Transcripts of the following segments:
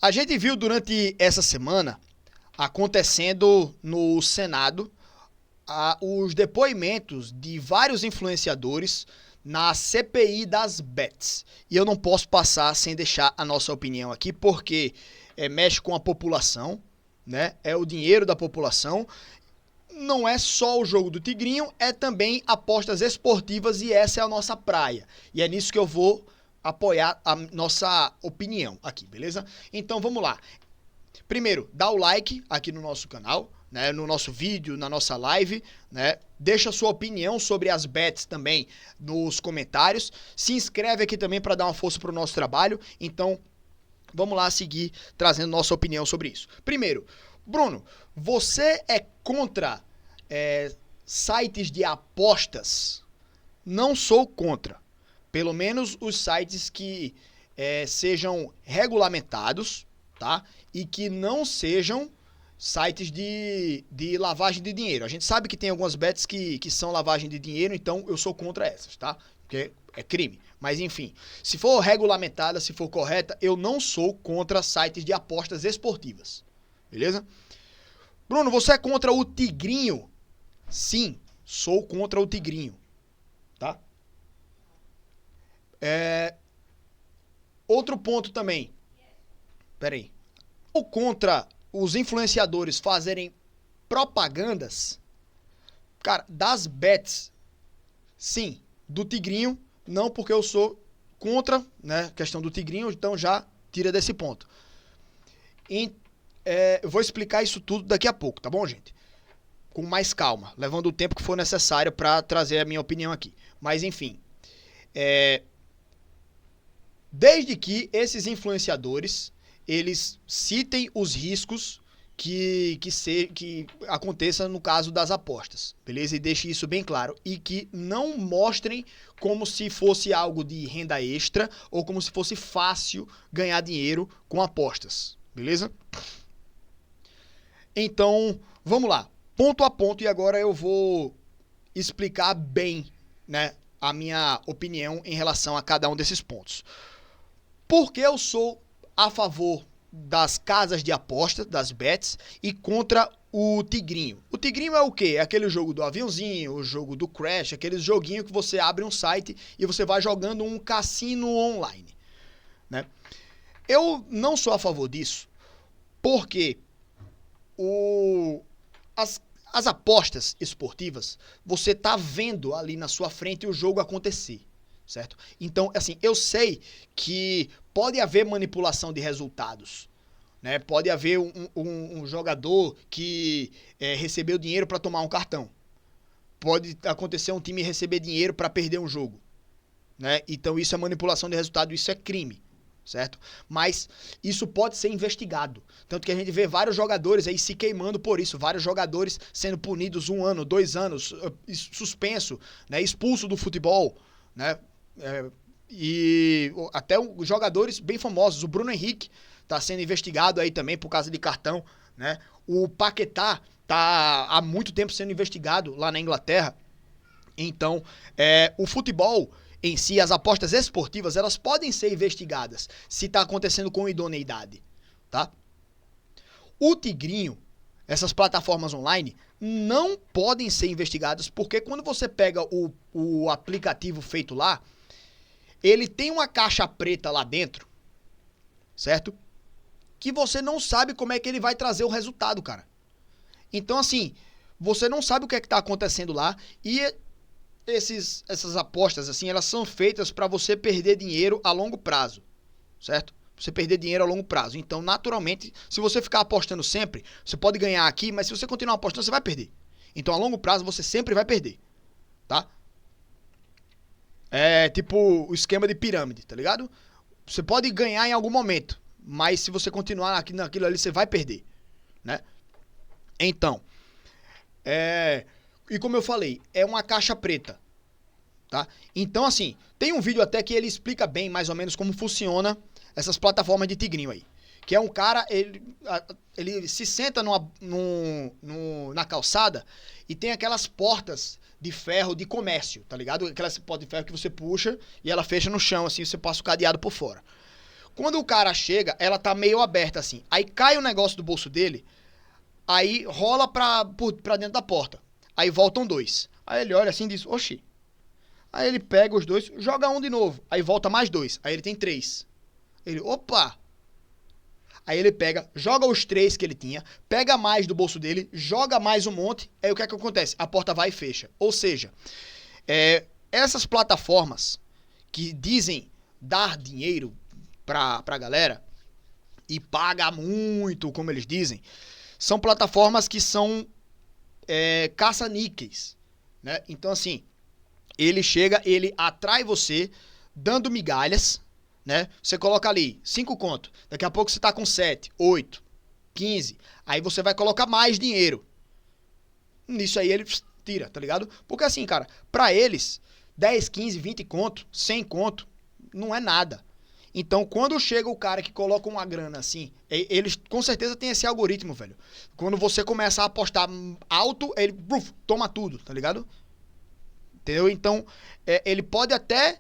A gente viu durante essa semana acontecendo no Senado os depoimentos de vários influenciadores na CPI das bets. E eu não posso passar sem deixar a nossa opinião aqui, porque mexe com a população, né? É o dinheiro da população. Não é só o jogo do Tigrinho, é também apostas esportivas e essa é a nossa praia. E é nisso que eu vou apoiar a nossa opinião aqui, beleza? Então vamos lá. Primeiro, dá o like aqui no nosso canal, né, no nosso vídeo, na nossa live, né? Deixa a sua opinião sobre as bets também nos comentários. Se inscreve aqui também para dar uma força para o nosso trabalho. Então, vamos lá seguir trazendo nossa opinião sobre isso. Primeiro, Bruno, você é contra sites de apostas? Não sou contra. Pelo menos os sites que sejam regulamentados, tá? E que não sejam sites de lavagem de dinheiro. A gente sabe que tem algumas bets que são lavagem de dinheiro, então eu sou contra essas, tá? Porque é crime. Mas enfim, se for regulamentada, se for correta, eu não sou contra sites de apostas esportivas. Beleza? Bruno, você é contra o Tigrinho? Sim, sou contra o Tigrinho. Tá? Outro ponto também. Pera aí. Ou contra os influenciadores fazerem propagandas, cara, das bets, sim. Do Tigrinho, não, porque eu sou contra, né, a questão do Tigrinho, então já tira desse ponto. Eu vou explicar isso tudo daqui a pouco, tá bom, gente? Com mais calma, levando o tempo que for necessário para trazer a minha opinião aqui. Mas, enfim, desde que esses influenciadores eles citem os riscos que aconteça no caso das apostas, beleza? E deixe isso bem claro. E que não mostrem como se fosse algo de renda extra ou como se fosse fácil ganhar dinheiro com apostas, beleza? Então, vamos lá, ponto a ponto, e agora eu vou explicar bem, né, a minha opinião em relação a cada um desses pontos. Por que eu sou a favor das casas de aposta, das bets, e contra o Tigrinho? O Tigrinho é o quê? É aquele jogo do aviãozinho, o jogo do Crash, aquele joguinho que você abre um site e você vai jogando um cassino online, né? Eu não sou a favor disso, porque as apostas esportivas, você tá vendo ali na sua frente o jogo acontecer, certo? Então, assim, eu sei que pode haver manipulação de resultados, né? Pode haver um jogador que recebeu dinheiro para tomar um cartão. Pode acontecer um time receber dinheiro para perder um jogo, né? Então isso é manipulação de resultado, isso é crime, certo? Mas isso pode ser investigado. Tanto que a gente vê vários jogadores aí se queimando por isso, vários jogadores sendo punidos 1 ano, 2 anos, suspenso, né? Expulso do futebol, né? E até jogadores bem famosos. O Bruno Henrique tá sendo investigado aí também por causa de cartão, né? O Paquetá tá há muito tempo sendo investigado lá na Inglaterra. Então, o futebol em si, as apostas esportivas, elas podem ser investigadas se tá acontecendo com idoneidade, tá? O Tigrinho, essas plataformas online, não podem ser investigadas porque quando você pega o aplicativo feito lá, ele tem uma caixa preta lá dentro, certo? Que você não sabe como é que ele vai trazer o resultado, cara. Então, assim, você não sabe o que é que tá acontecendo lá e essas apostas, assim, elas são feitas para você perder dinheiro a longo prazo, certo? Você perder dinheiro a longo prazo. Então, naturalmente, se você ficar apostando sempre, você pode ganhar aqui, mas se você continuar apostando, você vai perder. Então, a longo prazo, você sempre vai perder, tá? É tipo o esquema de pirâmide, tá ligado? Você pode ganhar em algum momento, mas se você continuar naquilo ali, você vai perder, né? Então, e como eu falei, é uma caixa preta, tá? Então, assim, tem um vídeo até que ele explica bem, mais ou menos, como funciona essas plataformas de Tigrinho aí. Que é um cara, ele se senta na calçada e tem aquelas portas de ferro de comércio, tá ligado? Aquelas portas de ferro que você puxa e ela fecha no chão, assim, você passa o cadeado por fora. Quando o cara chega, ela tá meio aberta assim. Aí cai o negócio do bolso dele, aí rola pra dentro da porta. Aí voltam 2. Aí ele olha assim e diz, oxi. Aí ele pega os 2, joga um de novo. Aí volta mais 2. Aí ele tem 3. Ele, opa! Aí ele pega, joga os 3 que ele tinha, pega mais do bolso dele, joga mais um monte. Aí o que é que acontece? A porta vai e fecha. Ou seja, essas plataformas que dizem dar dinheiro pra galera e paga muito, como eles dizem, são plataformas que são caça-níqueis, né? Então, assim, ele chega, ele atrai você dando migalhas, né? Você coloca ali 5 conto, daqui a pouco você tá com 7, 8, 15, aí você vai colocar mais dinheiro. Nisso aí ele tira, tá ligado? Porque assim, cara, pra eles, 10, 15, 20 conto, 100 conto, não é nada. Então, quando chega o cara que coloca uma grana assim, eles com certeza tem esse algoritmo, velho. Quando você começa a apostar alto, ele toma tudo, tá ligado? Entendeu? Então, ele pode até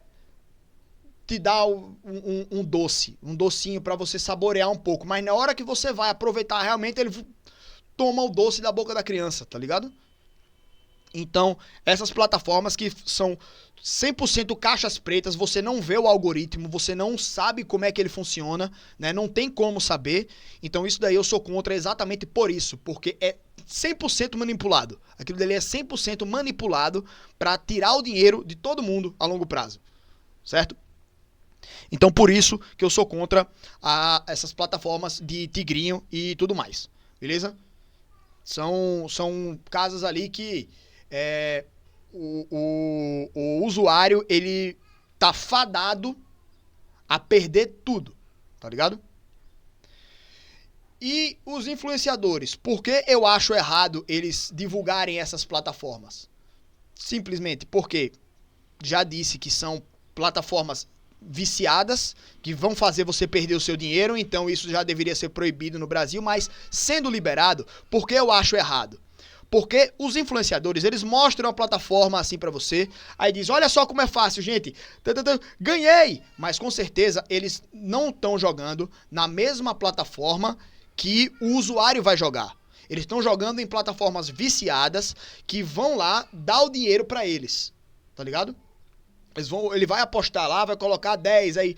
te dar um doce, um docinho pra você saborear um pouco, mas na hora que você vai aproveitar realmente, ele toma o doce da boca da criança, tá ligado? Então, essas plataformas que são 100% caixas pretas, você não vê o algoritmo, você não sabe como é que ele funciona, né? Não tem como saber. Então, isso daí eu sou contra exatamente por isso, porque é 100% manipulado. Aquilo dali é 100% manipulado para tirar o dinheiro de todo mundo a longo prazo, certo? Então, por isso que eu sou contra essas plataformas de tigrinho e tudo mais, beleza? São casas ali que o usuário, ele tá fadado a perder tudo, tá ligado? E os influenciadores, por que eu acho errado eles divulgarem essas plataformas? Simplesmente porque já disse que são plataformas viciadas, que vão fazer você perder o seu dinheiro, então isso já deveria ser proibido no Brasil, mas sendo liberado, por que eu acho errado? Porque os influenciadores, eles mostram a plataforma assim pra você, aí diz, olha só como é fácil, gente, ganhei! Mas com certeza eles não estão jogando na mesma plataforma que o usuário vai jogar. Eles estão jogando em plataformas viciadas que vão lá dar o dinheiro pra eles, tá ligado? Ele vai apostar lá, vai colocar 10 aí,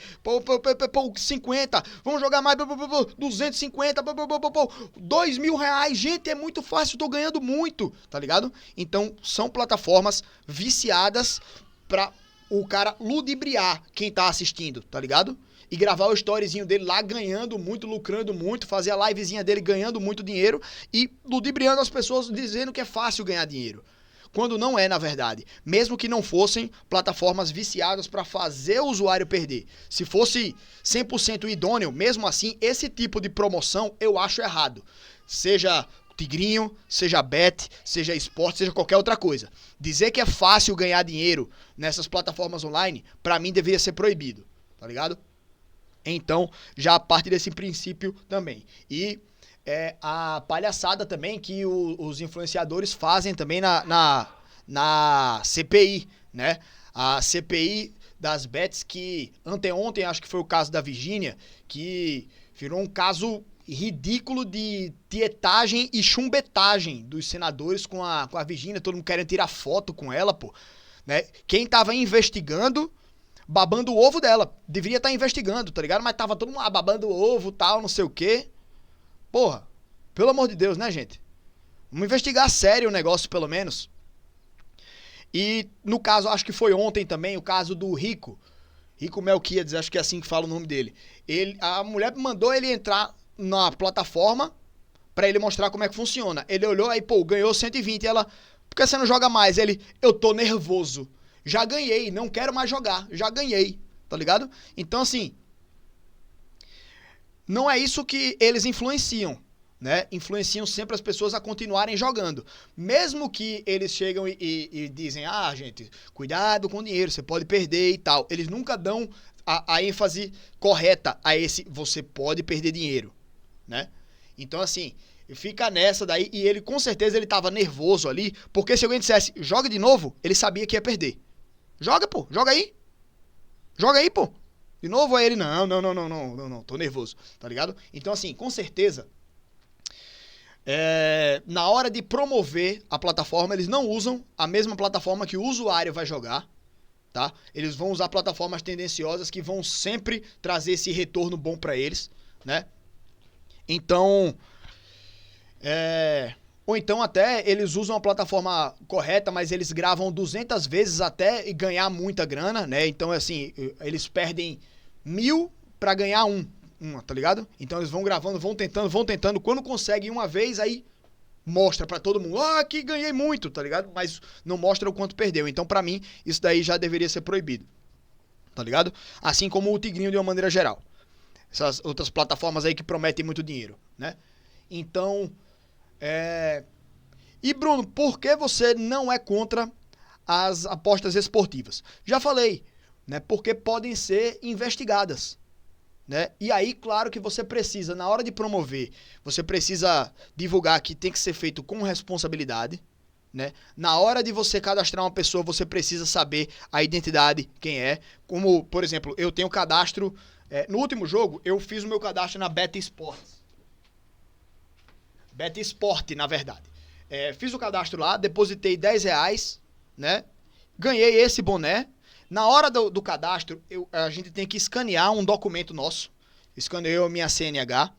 50, vamos jogar mais, 250, R$2.000, gente, é muito fácil, tô ganhando muito, tá ligado? Então, são plataformas viciadas pra o cara ludibriar quem tá assistindo, tá ligado? E gravar o storyzinho dele lá ganhando muito, lucrando muito, fazer a livezinha dele ganhando muito dinheiro e ludibriando as pessoas dizendo que é fácil ganhar dinheiro. Quando não é, na verdade. Mesmo que não fossem plataformas viciadas para fazer o usuário perder. Se fosse 100% idôneo, mesmo assim, esse tipo de promoção eu acho errado. Seja tigrinho, seja bet, seja esporte, seja qualquer outra coisa. Dizer que é fácil ganhar dinheiro nessas plataformas online, para mim deveria ser proibido, tá ligado? Então, já parte desse princípio também. E a palhaçada também que os influenciadores fazem também na CPI, né? A CPI das bets que anteontem, acho que foi o caso da Virgínia, que virou um caso ridículo de tietagem e chumbetagem dos senadores com a Virgínia, todo mundo querendo tirar foto com ela, pô. Né? Quem tava investigando, babando o ovo dela, deveria estar investigando, tá ligado? Mas tava todo mundo lá babando o ovo, tal, não sei o quê. Porra, pelo amor de Deus, né, gente? Vamos investigar a sério o negócio, pelo menos. E no caso, acho que foi ontem também, o caso do Rico Melquiades, acho que é assim que fala o nome dele. A mulher mandou ele entrar na plataforma pra ele mostrar como é que funciona. Ele olhou, aí, pô, ganhou 120. Ela, por que você não joga mais? Ele, eu tô nervoso. Já ganhei, não quero mais jogar. Já ganhei, tá ligado? Então, assim, não é isso que eles influenciam, né? Influenciam sempre as pessoas a continuarem jogando. Mesmo que eles chegam e dizem, ah, gente, cuidado com o dinheiro, você pode perder e tal. Eles nunca dão a ênfase correta a esse, você pode perder dinheiro, né? Então, assim, fica nessa daí, e ele, com certeza, ele tava nervoso ali, porque se alguém dissesse, joga de novo, ele sabia que ia perder. Joga, pô, joga aí. Joga aí, pô. De novo? Aí ele, não, tô nervoso, tá ligado? Então, assim, com certeza, na hora de promover a plataforma, eles não usam a mesma plataforma que o usuário vai jogar, tá? Eles vão usar plataformas tendenciosas que vão sempre trazer esse retorno bom pra eles, né? Então, ou então até eles usam a plataforma correta, mas eles gravam 200 vezes até e ganhar muita grana, né? Então, assim, eles perdem 1.000 pra ganhar tá ligado? Então eles vão gravando, vão tentando. Quando conseguem uma vez, aí mostra pra todo mundo, aqui ganhei muito, tá ligado? Mas não mostra o quanto perdeu. Então, pra mim, isso daí já deveria ser proibido, tá ligado? Assim como o Tigrinho de uma maneira geral. Essas outras plataformas aí que prometem muito dinheiro, né? Então, E, Bruno, por que você não é contra as apostas esportivas? Já falei, né? Porque podem ser investigadas, né? E aí, claro que você precisa, na hora de promover, você precisa divulgar que tem que ser feito com responsabilidade, né? Na hora de você cadastrar uma pessoa, você precisa saber a identidade, quem é. Como, por exemplo, eu tenho cadastro... no último jogo, eu fiz o meu cadastro na BetSport, na verdade. Fiz o cadastro lá, depositei R$10, né? Ganhei esse boné. Na hora do cadastro, a gente tem que escanear um documento nosso. Escaneei a minha CNH.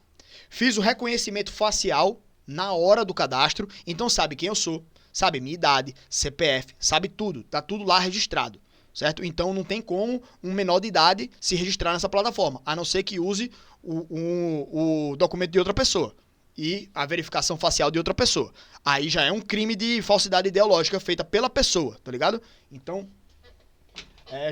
Fiz o reconhecimento facial na hora do cadastro. Então sabe quem eu sou, sabe minha idade, CPF, sabe tudo. Tá tudo lá registrado, certo? Então não tem como um menor de idade se registrar nessa plataforma, a não ser que use o documento de outra pessoa e a verificação facial de outra pessoa. Aí já é um crime de falsidade ideológica feita pela pessoa, tá ligado? Então,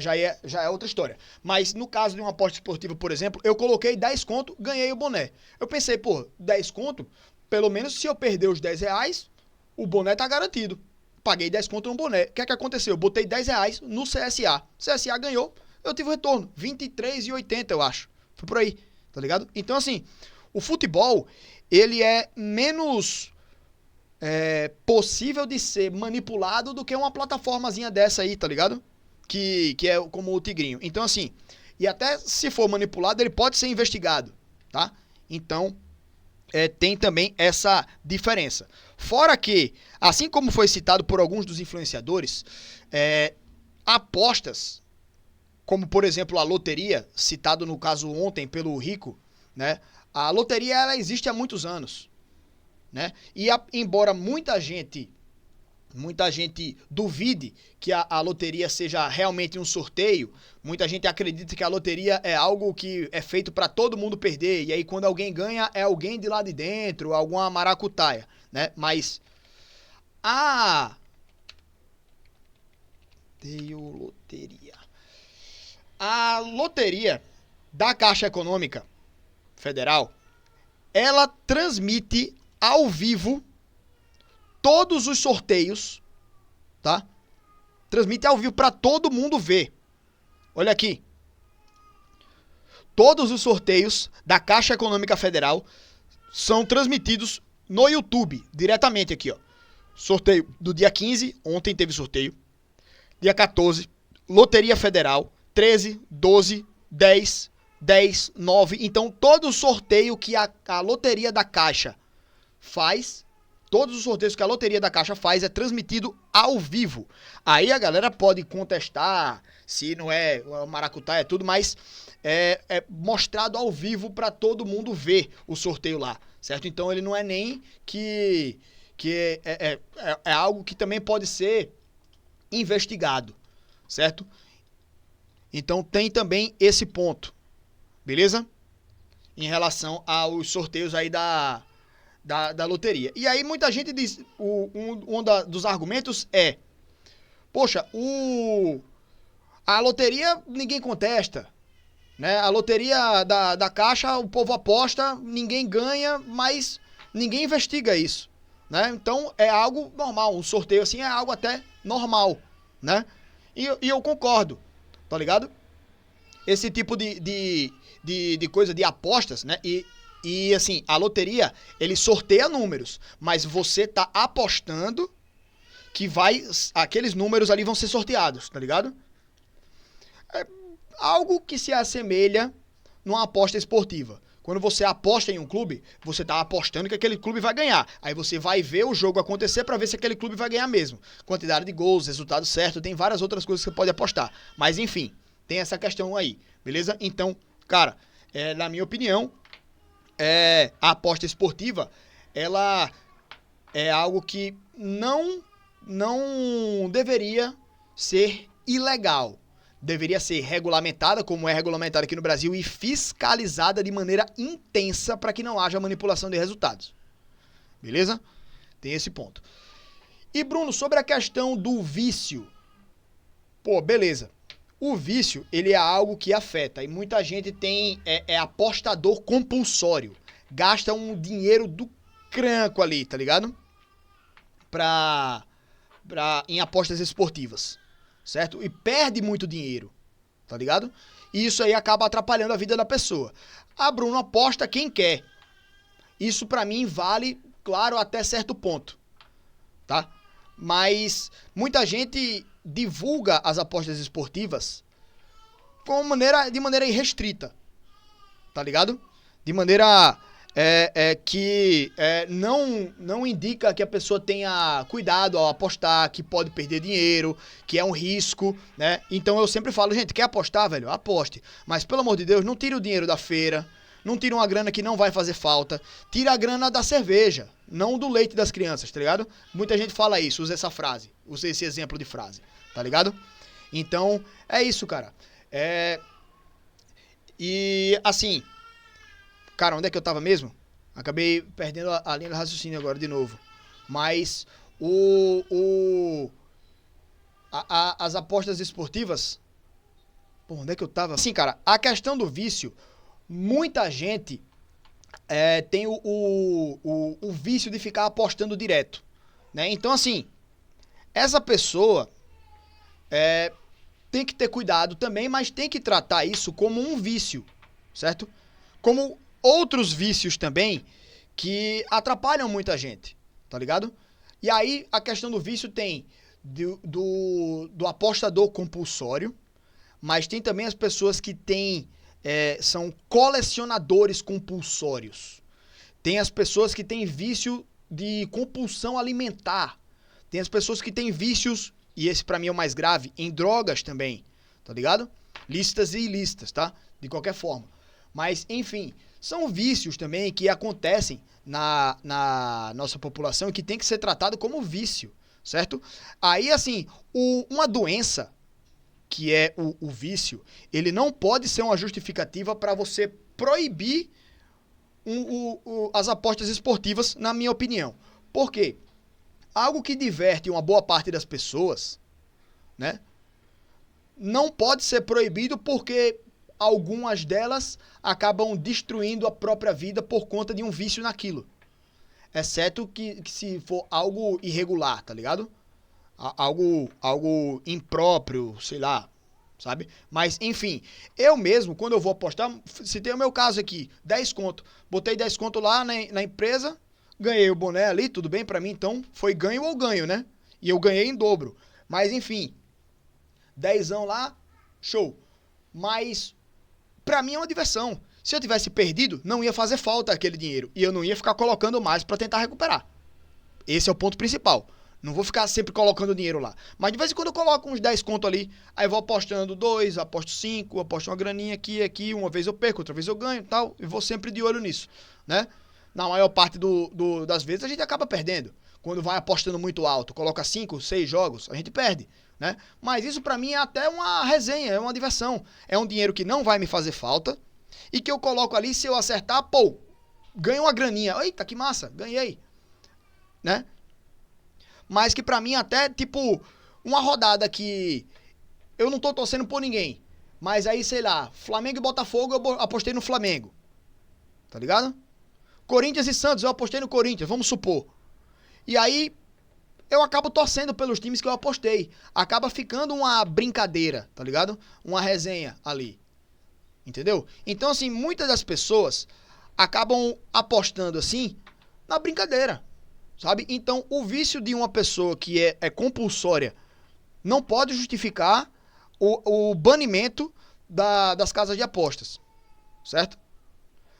já é outra história. Mas no caso de uma aposta esportiva, por exemplo, eu coloquei 10 conto, ganhei o boné. Eu pensei, 10 conto, pelo menos se eu perder os R$10, o boné tá garantido. Paguei 10 conto no boné. O que é que aconteceu? Eu botei R$10 no CSA. CSA ganhou, eu tive o retorno. 23,80, eu acho. Foi por aí, tá ligado? Então, assim, o futebol, ele é menos possível de ser manipulado do que uma plataformazinha dessa aí, tá ligado? Que é como o Tigrinho. Então, assim, e até se for manipulado, ele pode ser investigado, tá? Então, tem também essa diferença. Fora que, assim como foi citado por alguns dos influenciadores, apostas, como por exemplo a loteria, citado no caso ontem pelo Rico, né? A loteria, ela existe há muitos anos, né? E embora muita gente duvide que a loteria seja realmente um sorteio, muita gente acredita que a loteria é algo que é feito para todo mundo perder, e aí quando alguém ganha é alguém de lá de dentro, alguma maracutaia, né? Mas a loteria da Caixa Econômica Federal, ela transmite ao vivo todos os sorteios, tá? Transmite ao vivo para todo mundo ver. Olha aqui. Todos os sorteios da Caixa Econômica Federal são transmitidos no YouTube, diretamente aqui, ó. Sorteio do dia 15, ontem teve sorteio. Dia 14, Loteria Federal, 13, 12, 10, 9. Então, todo o sorteio que a Loteria da Caixa faz, todos os sorteios que a Loteria da Caixa faz é transmitido ao vivo. Aí a galera pode contestar se não é maracutaia, é tudo, mas é mostrado ao vivo para todo mundo ver o sorteio lá, certo? Então ele não é nem que é algo que também pode ser investigado, certo? Então tem também esse ponto, beleza? Em relação aos sorteios aí da loteria. E aí muita gente diz, dos argumentos é, poxa, a loteria ninguém contesta, né? A loteria da Caixa, o povo aposta, ninguém ganha, mas ninguém investiga isso, né? Então é algo normal, um sorteio assim é algo até normal, né? E eu concordo, tá ligado? Esse tipo de coisa, de apostas, né? E assim, a loteria, ele sorteia números, mas você tá apostando que aqueles números ali vão ser sorteados, tá ligado? Algo que se assemelha numa aposta esportiva. Quando você aposta em um clube, você tá apostando que aquele clube vai ganhar. Aí você vai ver o jogo acontecer para ver se aquele clube vai ganhar mesmo. Quantidade de gols, resultado certo, tem várias outras coisas que você pode apostar. Mas enfim, tem essa questão aí, beleza? Então, cara, na minha opinião, a aposta esportiva, ela é algo que não deveria ser ilegal. Deveria ser regulamentada, como é regulamentada aqui no Brasil, e fiscalizada de maneira intensa para que não haja manipulação de resultados. Beleza? Tem esse ponto. E, Bruno, sobre a questão do vício. Pô, beleza. O vício, ele é algo que afeta. E muita gente é apostador compulsório. Gasta um dinheiro do cranco ali, tá ligado? Em apostas esportivas. Certo? E perde muito dinheiro, tá ligado? E isso aí acaba atrapalhando a vida da pessoa. Ah, Bruno, aposta quem quer. Isso pra mim vale, claro, até certo ponto, tá? Mas muita gente divulga as apostas esportivas de maneira irrestrita, tá ligado? De maneira que não indica que a pessoa tenha cuidado ao apostar, que pode perder dinheiro, que é um risco, né? Então eu sempre falo, gente, quer apostar, velho? Aposte. Mas, pelo amor de Deus, não tire o dinheiro da feira, não tire uma grana que não vai fazer falta, tire a grana da cerveja, não do leite das crianças, tá ligado? Muita gente fala isso, usa essa frase, usa esse exemplo de frase, tá ligado? Então, é isso, cara. E, assim... Cara, onde é que eu tava mesmo? Acabei perdendo a linha do raciocínio agora de novo. Mas as apostas esportivas... Pô, onde é que eu tava? Sim, cara, a questão do vício, muita gente tem o vício de ficar apostando direto, né? Então, assim, essa pessoa tem que ter cuidado também, mas tem que tratar isso como um vício, certo? Como outros vícios também que atrapalham muita gente, tá ligado? E aí a questão do vício tem do apostador compulsório, mas tem também as pessoas que são colecionadores compulsórios. Tem as pessoas que têm vício de compulsão alimentar. Tem as pessoas que têm vícios, e esse pra mim é o mais grave, em drogas também, tá ligado? Lícitas e ilícitas, tá? De qualquer forma. Mas, enfim, são vícios também que acontecem na nossa população e que tem que ser tratado como vício, certo? Aí, assim, uma doença, que é o vício, ele não pode ser uma justificativa para você proibir as apostas esportivas, na minha opinião. Por quê? Algo que diverte uma boa parte das pessoas, né? Não pode ser proibido porque algumas delas acabam destruindo a própria vida por conta de um vício naquilo. Exceto que se for algo irregular, tá ligado? Algo impróprio, sei lá, sabe? Mas, enfim, eu mesmo, quando eu vou apostar, citei o meu caso aqui, 10 conto. Botei 10 conto lá na empresa, ganhei o boné ali, tudo bem pra mim, então foi ganho ou ganho, né? E eu ganhei em dobro. Mas, enfim, 10ão lá, show. Mas... pra mim é uma diversão. Se eu tivesse perdido, não ia fazer falta aquele dinheiro. E eu não ia ficar colocando mais pra tentar recuperar. Esse é o ponto principal. Não vou ficar sempre colocando dinheiro lá. Mas de vez em quando eu coloco uns 10 conto ali. Aí eu vou apostando 2, aposto 5, aposto uma graninha aqui. Uma vez eu perco, outra vez eu ganho e tal. E vou sempre de olho nisso, né? Na maior parte das vezes a gente acaba perdendo. Quando vai apostando muito alto, coloca 5, 6 jogos, a gente perde, né? Mas isso pra mim é até uma resenha, é uma diversão. É um dinheiro que não vai me fazer falta e que eu coloco ali, se eu acertar, pô, ganho uma graninha. Eita, que massa, ganhei, né? Mas que pra mim até, tipo, uma rodada que eu não tô torcendo por ninguém. Mas aí, sei lá, Flamengo e Botafogo, eu apostei no Flamengo. Tá ligado? Corinthians e Santos, eu apostei no Corinthians, vamos supor. E aí, eu acabo torcendo pelos times que eu apostei. Acaba ficando uma brincadeira, tá ligado? Uma resenha ali. Entendeu? Então, assim, muitas das pessoas acabam apostando, assim, na brincadeira, sabe? Então, o vício de uma pessoa que é compulsória não pode justificar o banimento das casas de apostas, certo?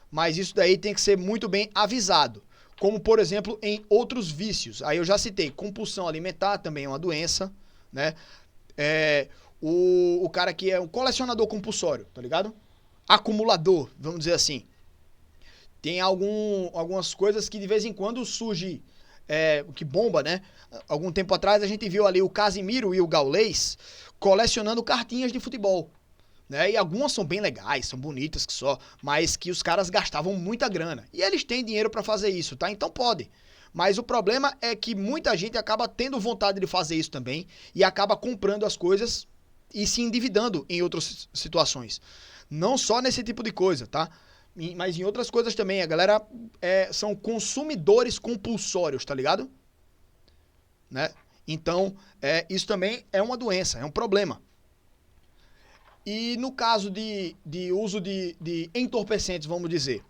Mas isso daí tem que ser muito bem avisado. Como, por exemplo, em outros vícios. Aí eu já citei, compulsão alimentar também é uma doença, né? O cara que é um colecionador compulsório, tá ligado? Acumulador, vamos dizer assim. Tem algumas coisas que de vez em quando surge, que bomba, né? Algum tempo atrás a gente viu ali o Casimiro e o Gaules colecionando cartinhas de futebol. Né? E algumas são bem legais, são bonitas que só, mas que os caras gastavam muita grana. E eles têm dinheiro para fazer isso, tá? Então pode. Mas o problema é que muita gente acaba tendo vontade de fazer isso também e acaba comprando as coisas e se endividando em outras situações. Não só nesse tipo de coisa, tá? Mas em outras coisas também. A galera são consumidores compulsórios, tá ligado? Né? Então, isso também é uma doença, é um problema. E no caso de uso de entorpecentes, vamos dizer,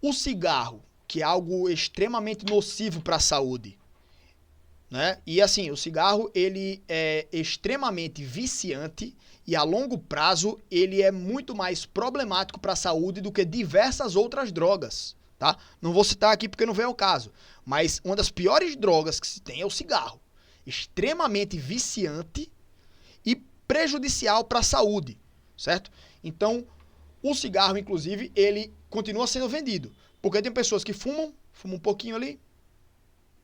o cigarro, que é algo extremamente nocivo para a saúde, né? E assim, o cigarro, ele é extremamente viciante e a longo prazo ele é muito mais problemático para a saúde do que diversas outras drogas, tá? Não vou citar aqui porque não vem ao caso, mas uma das piores drogas que se tem é o cigarro. Extremamente viciante e prejudicial para a saúde, certo? Então, o cigarro, inclusive, ele continua sendo vendido. Porque tem pessoas que fumam um pouquinho ali,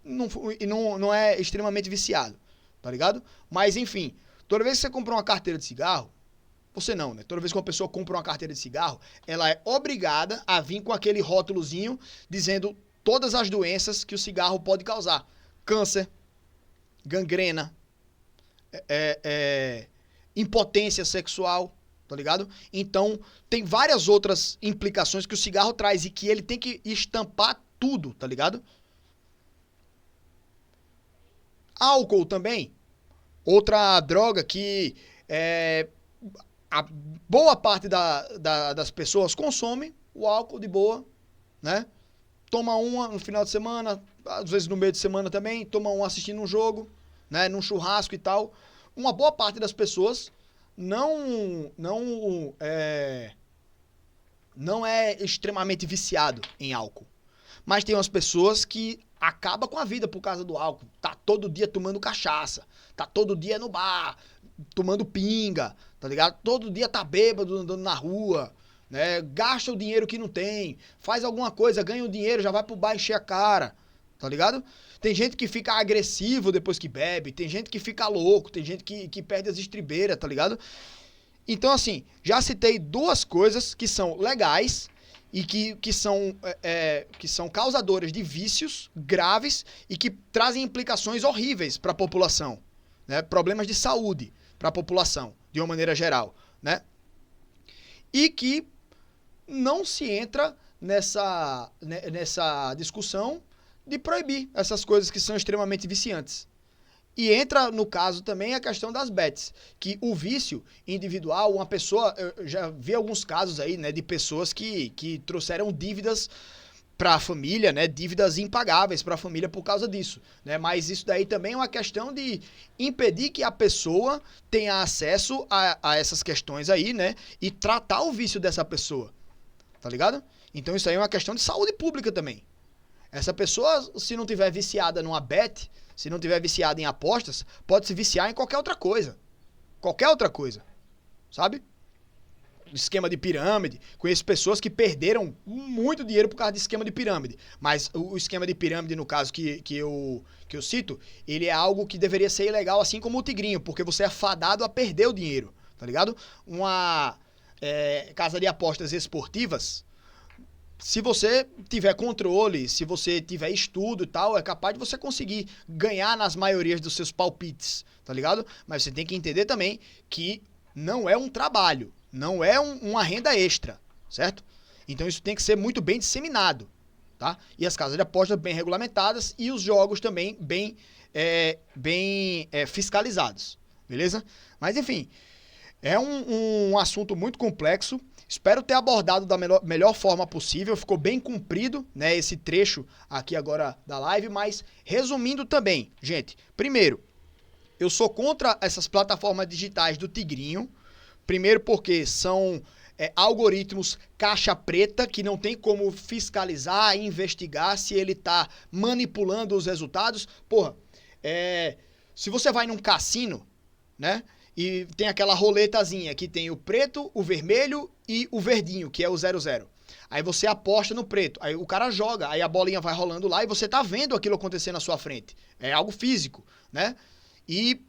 e não é extremamente viciado, tá ligado? Mas, enfim, toda vez que você compra uma carteira de cigarro, você não, né? Toda vez que uma pessoa compra uma carteira de cigarro, ela é obrigada a vir com aquele rótulozinho dizendo todas as doenças que o cigarro pode causar. Câncer, gangrena, impotência sexual, tá ligado? Então, tem várias outras implicações que o cigarro traz e que ele tem que estampar tudo, tá ligado? Álcool também, outra droga que a boa parte das pessoas consome o álcool de boa, né? Toma uma no final de semana, às vezes no meio de semana também, toma uma assistindo um jogo, né? Num churrasco e tal. Uma boa parte das pessoas não é extremamente viciado em álcool. Mas tem umas pessoas que acabam com a vida por causa do álcool. Tá todo dia tomando cachaça, tá todo dia no bar, tomando pinga, tá ligado? Todo dia tá bêbado andando na rua, né? Gasta o dinheiro que não tem, faz alguma coisa, ganha o dinheiro, já vai pro bar encher a cara, tá ligado? Tem gente que fica agressivo depois que bebe, tem gente que fica louco, tem gente que perde as estribeiras, tá ligado? Então, assim, já citei duas coisas que são legais e que são causadoras de vícios graves e que trazem implicações horríveis para a população, né? Problemas de saúde para a população, de uma maneira geral, né? E que não se entra nessa discussão de proibir essas coisas que são extremamente viciantes. E entra, no caso, também a questão das bets, que o vício individual, uma pessoa, eu já vi alguns casos aí, né, de pessoas que trouxeram dívidas para a família, né, dívidas impagáveis para a família por causa disso, né, mas isso daí também é uma questão de impedir que a pessoa tenha acesso a essas questões aí, né, e tratar o vício dessa pessoa, tá ligado? Então isso aí é uma questão de saúde pública também. Essa pessoa, se não tiver viciada numa bet, se não tiver viciada em apostas, pode se viciar em qualquer outra coisa. Qualquer outra coisa. Sabe? Esquema de pirâmide. Conheço pessoas que perderam muito dinheiro por causa de esquema de pirâmide. Mas o esquema de pirâmide, no caso que eu cito, ele é algo que deveria ser ilegal, assim como o tigrinho, porque você é fadado a perder o dinheiro. Tá ligado? Uma casa de apostas esportivas, se você tiver controle, se você tiver estudo e tal, é capaz de você conseguir ganhar nas maiorias dos seus palpites, tá ligado? Mas você tem que entender também que não é um trabalho, não é uma renda extra, certo? Então isso tem que ser muito bem disseminado, tá? E as casas de apostas bem regulamentadas e os jogos também bem fiscalizados, beleza? Mas enfim, é um assunto muito complexo. Espero ter abordado da melhor forma possível. Ficou bem comprido, né, esse trecho aqui agora da live, mas resumindo também, gente, primeiro, eu sou contra essas plataformas digitais do Tigrinho, Primeiro porque são algoritmos caixa preta que não tem como fiscalizar e investigar se ele tá manipulando os resultados. Porra, se você vai num cassino, né, e tem aquela roletazinha que tem o preto, o vermelho e o verdinho, que é o 00. Aí você aposta no preto, aí o cara joga, aí a bolinha vai rolando lá e você tá vendo aquilo acontecer na sua frente. É algo físico, né? E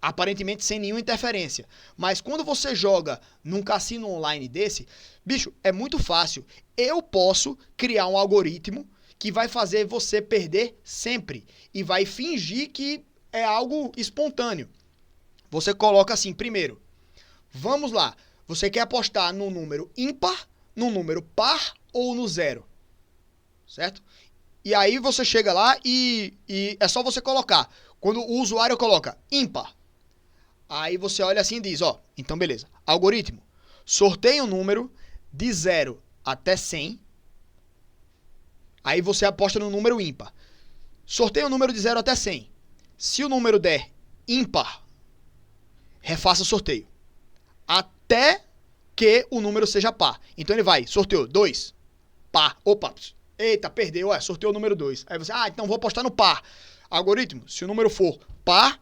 aparentemente sem nenhuma interferência. Mas quando você joga num cassino online desse, bicho, é muito fácil. Eu posso criar um algoritmo que vai fazer você perder sempre e vai fingir que é algo espontâneo. Você coloca assim, primeiro, vamos lá, você quer apostar no número ímpar, no número par ou no 0, certo? E aí você chega lá e é só você colocar. Quando o usuário coloca ímpar, aí você olha assim e diz, ó, então beleza, algoritmo, sorteia um número de 0 até 100, aí você aposta no número ímpar. Sorteia um número de 0 até 100. Se o número der ímpar, refaça o sorteio. Até que o número seja par. Então ele vai, sorteou 2, par, opa, eita, perdeu, sorteou o número 2. Aí você, então vou apostar no par. Algoritmo, se o número for par,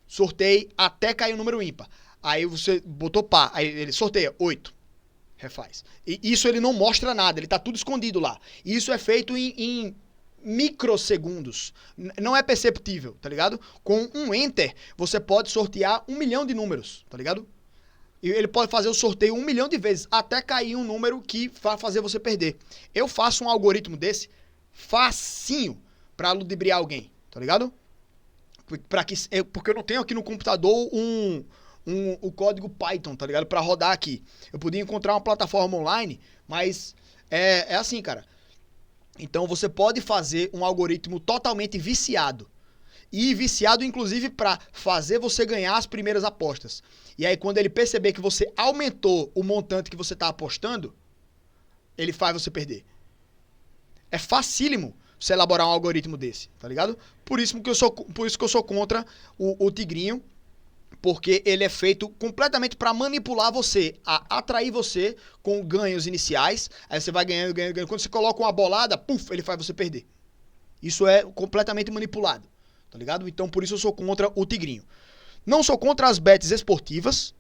sorteie até cair o número ímpar. Aí você botou par, aí ele sorteia 8, refaz. E isso ele não mostra nada, ele tá tudo escondido lá. E isso é feito em microsegundos. Não é perceptível, tá ligado? Com um enter, você pode sortear 1 milhão de números, tá ligado? E ele pode fazer o sorteio 1 milhão de vezes, até cair um número que vai fazer você perder. Eu faço um algoritmo desse, facinho, pra ludibriar alguém, tá ligado? Porque eu não tenho aqui no computador o código Python, tá ligado? Pra rodar aqui. Eu podia encontrar uma plataforma online, mas é assim, cara. Então você pode fazer um algoritmo totalmente viciado. E viciado, inclusive, para fazer você ganhar as primeiras apostas. E aí, quando ele perceber que você aumentou o montante que você está apostando, ele faz você perder. É facílimo você elaborar um algoritmo desse, tá ligado? Por isso que eu sou contra o Tigrinho, porque ele é feito completamente para manipular você, a atrair você com ganhos iniciais. Aí você vai ganhando, ganhando, ganhando. Quando você coloca uma bolada, puf, ele faz você perder. Isso é completamente manipulado, tá ligado? Então, por isso eu sou contra o Tigrinho. Não sou contra as bets esportivas,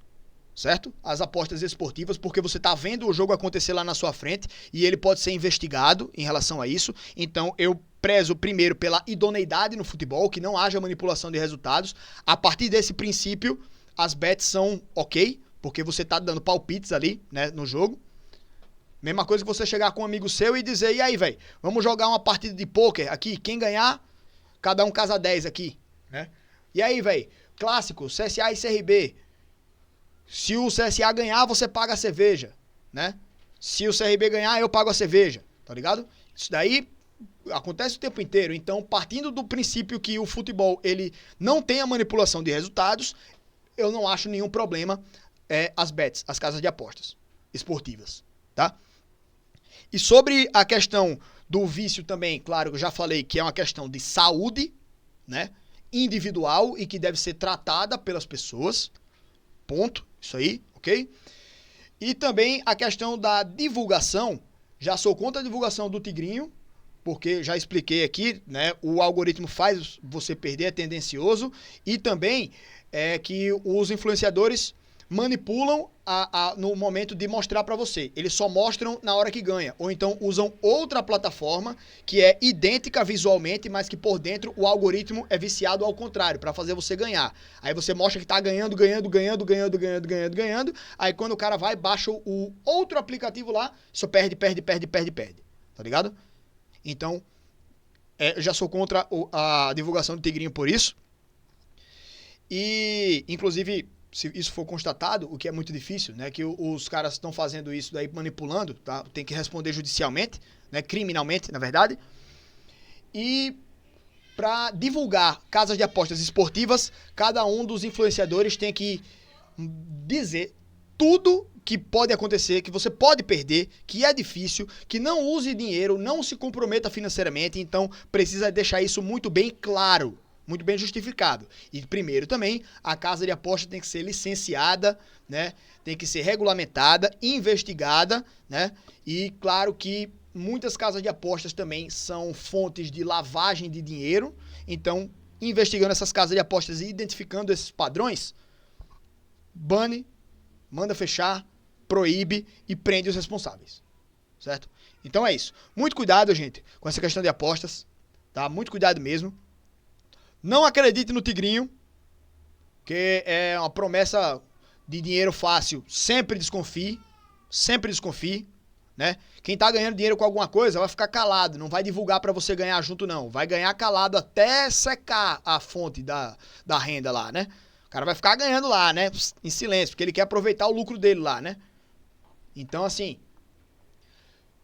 certo? As apostas esportivas, porque você tá vendo o jogo acontecer lá na sua frente e ele pode ser investigado em relação a isso. Então, eu prezo primeiro pela idoneidade no futebol, que não haja manipulação de resultados. A partir desse princípio, as bets são ok, porque você tá dando palpites ali, né, no jogo. Mesma coisa que você chegar com um amigo seu e dizer, e aí, velho, vamos jogar uma partida de pôquer aqui, quem ganhar, cada um casa 10 aqui, né? E aí, velho, clássico, CSA e CRB. Se o CSA ganhar, você paga a cerveja, né? Se o CRB ganhar, eu pago a cerveja, tá ligado? Isso daí acontece o tempo inteiro. Então, partindo do princípio que o futebol, ele não tem a manipulação de resultados, eu não acho nenhum problema as bets, as casas de apostas esportivas, tá? E sobre a questão do vício também, claro, eu já falei que é uma questão de saúde, né? Individual e que deve ser tratada pelas pessoas. Ponto. Isso aí, ok? E também a questão da divulgação. Já sou contra a divulgação do Tigrinho, porque já expliquei aqui, né? O algoritmo faz você perder, é tendencioso. E também que os influenciadores manipulam no momento de mostrar para você. Eles só mostram na hora que ganha. Ou então usam outra plataforma que é idêntica visualmente, mas que por dentro o algoritmo é viciado ao contrário, para fazer você ganhar. Aí você mostra que tá ganhando. Aí quando o cara vai, baixa o outro aplicativo lá, só perde. Tá ligado? Então, eu já sou contra a divulgação do Tigrinho por isso. E, inclusive, se isso for constatado, o que é muito difícil, né, que os caras estão fazendo isso daí, manipulando, tá? Tem que responder judicialmente, né, criminalmente, na verdade. E para divulgar casas de apostas esportivas, cada um dos influenciadores tem que dizer tudo que pode acontecer, que você pode perder, que é difícil, que não use dinheiro, não se comprometa financeiramente, então precisa deixar isso muito bem claro, muito bem justificado. E primeiro também, a casa de aposta tem que ser licenciada, né? Tem que ser regulamentada, investigada, né? E claro que muitas casas de apostas também são fontes de lavagem de dinheiro. Então, investigando essas casas de apostas e identificando esses padrões, bane, manda fechar, proíbe e prende os responsáveis, certo? Então é isso. Muito cuidado, gente, com essa questão de apostas, tá? Muito cuidado mesmo. Não acredite no tigrinho, que é uma promessa de dinheiro fácil. Sempre desconfie, né? Quem tá ganhando dinheiro com alguma coisa vai ficar calado, não vai divulgar pra você ganhar junto não. Vai ganhar calado até secar a fonte da renda lá, né? O cara vai ficar ganhando lá, né? Em silêncio, porque ele quer aproveitar o lucro dele lá, né? Então, assim,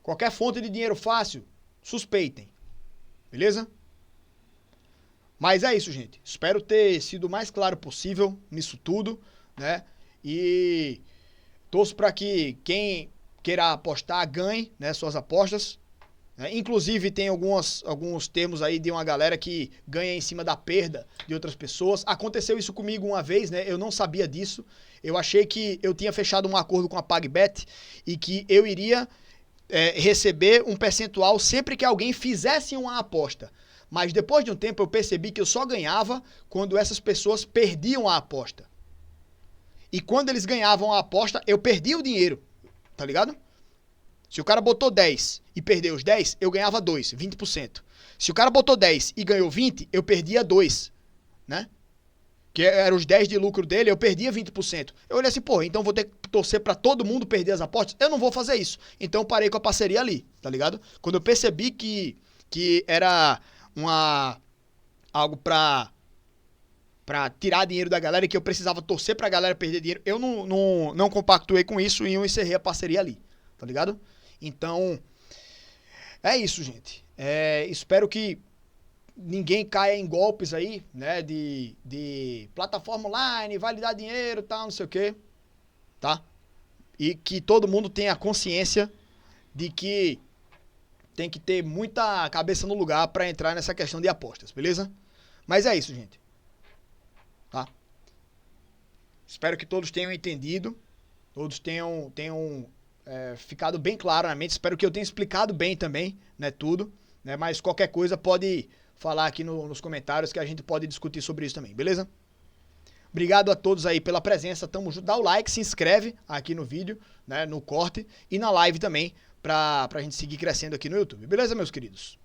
qualquer fonte de dinheiro fácil, suspeitem. Beleza? Mas é isso, gente. Espero ter sido o mais claro possível nisso tudo, né? E torço para que quem queira apostar ganhe, né, suas apostas. Inclusive, tem alguns termos aí de uma galera que ganha em cima da perda de outras pessoas. Aconteceu isso comigo uma vez, né? Eu não sabia disso. Eu achei que eu tinha fechado um acordo com a PagBet e que eu iria receber um percentual sempre que alguém fizesse uma aposta. Mas depois de um tempo eu percebi que eu só ganhava quando essas pessoas perdiam a aposta. E quando eles ganhavam a aposta, eu perdia o dinheiro. Tá ligado? Se o cara botou 10 e perdeu os 10, eu ganhava 2, 20%. Se o cara botou 10 e ganhou 20, eu perdia 2, né? Que eram os 10 de lucro dele, eu perdia 20%. Eu olhei assim, pô, então vou ter que torcer pra todo mundo perder as apostas? Eu não vou fazer isso. Então eu parei com a parceria ali, tá ligado? Quando eu percebi que era algo pra tirar dinheiro da galera e que eu precisava torcer pra galera perder dinheiro, eu não compactuei com isso e eu encerrei a parceria ali, tá ligado? Então, é isso, gente. Espero que ninguém caia em golpes aí, né, de plataforma online, vai lhe dar dinheiro, tal, não sei o quê, tá? E que todo mundo tenha consciência de que tem que ter muita cabeça no lugar pra entrar nessa questão de apostas, beleza? Mas é isso, gente. Tá? Espero que todos tenham entendido, todos tenham ficado bem claro na mente. Espero que eu tenha explicado bem também, né, tudo, né? Mas qualquer coisa pode falar aqui nos comentários que a gente pode discutir sobre isso também, beleza? Obrigado a todos aí pela presença, tamo junto. Dá o like, se inscreve aqui no vídeo, né, no corte e na live também, pra gente seguir crescendo aqui no YouTube. Beleza, meus queridos?